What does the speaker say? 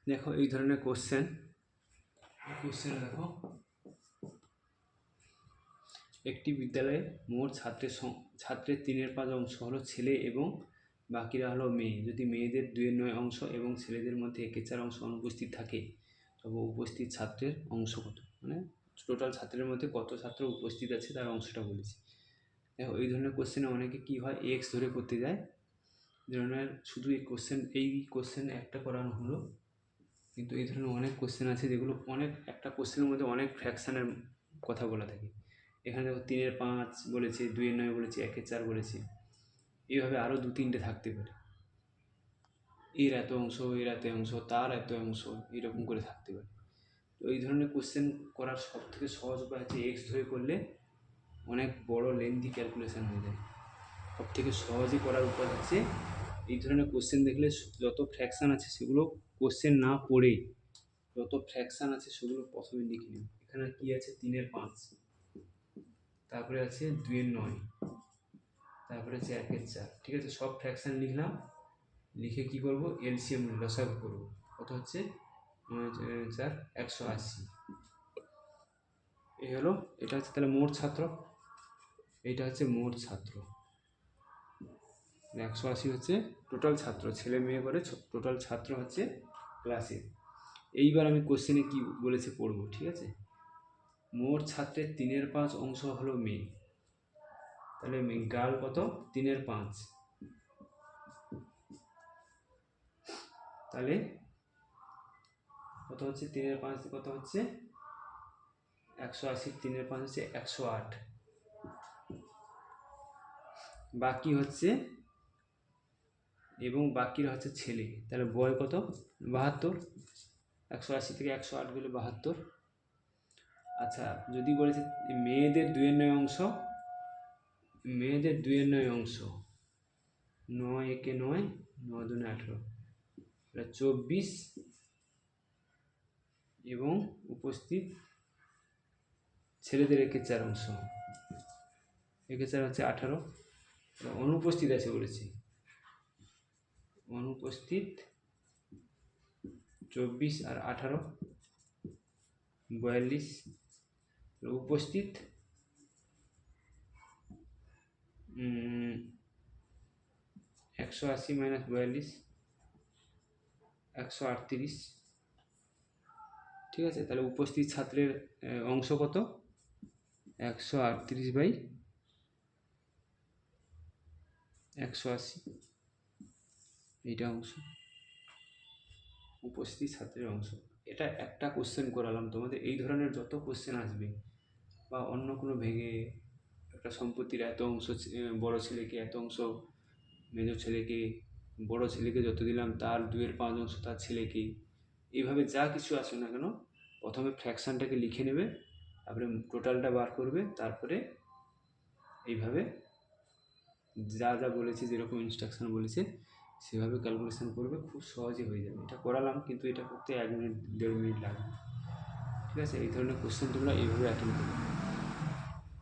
দেখো এই ধরনের কোশ্চেন দেখো, একটি বিদ্যালয়ে মোট ছাত্রের 3/5 অংশ হলো ছেলে এবং বাকিরা হলো মেয়ে। যদি মেয়েদের 2/9 অংশ এবং ছেলেদের মধ্যে 1/4 অংশ অনুপস্থিত থাকে, তবে উপস্থিত ছাত্রের অংশ কত? মানে টোটাল ছাত্রের মধ্যে কত ছাত্র উপস্থিত আছে তার অংশটা বলেছি। দেখো এই ধরনের কোশ্চেনে অনেকে কী হয়, এক্স ধরে করতে যায়। ধরনের শুধু এই কোশ্চেন একটা করানো হলো, কিন্তু এই ধরনের অনেক কোশ্চেন আছে যেগুলো একটা কোশ্চেনের মধ্যে অনেক ফ্র্যাকশানের কথা বলা থাকে। এখানে দেখো 3/5 বলেছে, 2/9 বলেছে, 1/4 বলেছে, এইভাবে আরও 2-3টে থাকতে পারে। এর এত অংশ, এর এত অংশ, তার এত অংশ, এরকম করে থাকতে পারে। তো এই ধরনের কোশ্চেন করার সবথেকে সহজ উপায় হচ্ছে এক্স ধরে করলে অনেক বড় লেন্দি ক্যালকুলেশন হয়ে যায়। সবথেকে সহজে করার উপায় হচ্ছে এই ধরনের কোশ্চেন দেখলে যত ফ্র্যাকশান আছে সেগুলো কোশ্চেন না পড়ে যত ফ্র্যাকশান আছে সেগুলো প্রথমে লিখে নিন। এখানে কি আছে? 3/5, তারপরে আছে 2/9, তারপরে আছে 1/4। ঠিক আছে, সব ফ্র্যাকশান লিখলাম, লিখে কি করব, এলসিএম লসাগু করব। কত হচ্ছে? 180। এই হলো, এটা হচ্ছে তাহলে মোট ছাত্র, এইটা হচ্ছে মোট ছাত্র। 180 হচ্ছে টোটাল ছাত্র, ছেলে মেয়ে করে টোটাল ছাত্র হচ্ছে ক্লাসে। এইবার আমি কোশ্চেনে কি বলেছে পড়ব। ঠিক আছে, মোট ছাত্রের 3/5 অংশ হলো মেয়ে, তাহলে গার্ল কত? 3/5। তাহলে কত হচ্ছে? 3/5 কত হচ্ছে? 180। 3/5 হচ্ছে 108। বাকি হচ্ছে, এবং বাকিরা হচ্ছে ছেলে, তাহলে বয় কত? 72। 180 থেকে 108 গেলে 72। আচ্ছা, যদি বলেছে মেয়েদের 2/9 অংশ, মেয়েদের 2/9 অংশ, 9 একে 9, 9 দুনে 18, 24, এবং উপস্থিত ছেলেদের 1/4 অংশ, 1/4 হচ্ছে 18। অনুপস্থিত আছে বলেছি, অনুপস্থিত 24 আর 18, 42। উপস্থিত 180 - 42, 138। ঠিক আছে, তাহলে উপস্থিত ছাত্রের অংশ কত? 138/180, এইটা অংশ উপস্থিত ছাত্রের অংশ। এটা একটা কোশ্চেন করালাম তোমাদের। এই ধরনের যত কোশ্চেন আসবে, বা অন্য কোনো ভেঙে একটা সম্পত্তির এত অংশ বড় ছেলেকে, এত অংশ মেজ ছেলেকে, বড় ছেলেকে যত দিলাম তার 2/5 অংশ তার ছেলেকে, এইভাবে যা কিছু আসে না কেন প্রথমে ফ্র্যাকশানটাকে লিখে নেবে, তারপরে টোটালটা বার করবে, তারপরে এইভাবে যা যা বলেছে, যেরকম ইনস্ট্রাকশান বলেছে সেভাবে ক্যালকুলেশন করবে, খুব সহজে হয়ে যাবে। এটা করালাম, কিন্তু এটা করতে 1 মিনিট 1.5 মিনিট লাগবে। ঠিক আছে, এই ধরনের কোশ্চেন তোমরা এইভাবে অ্যাটেন্ড করবে।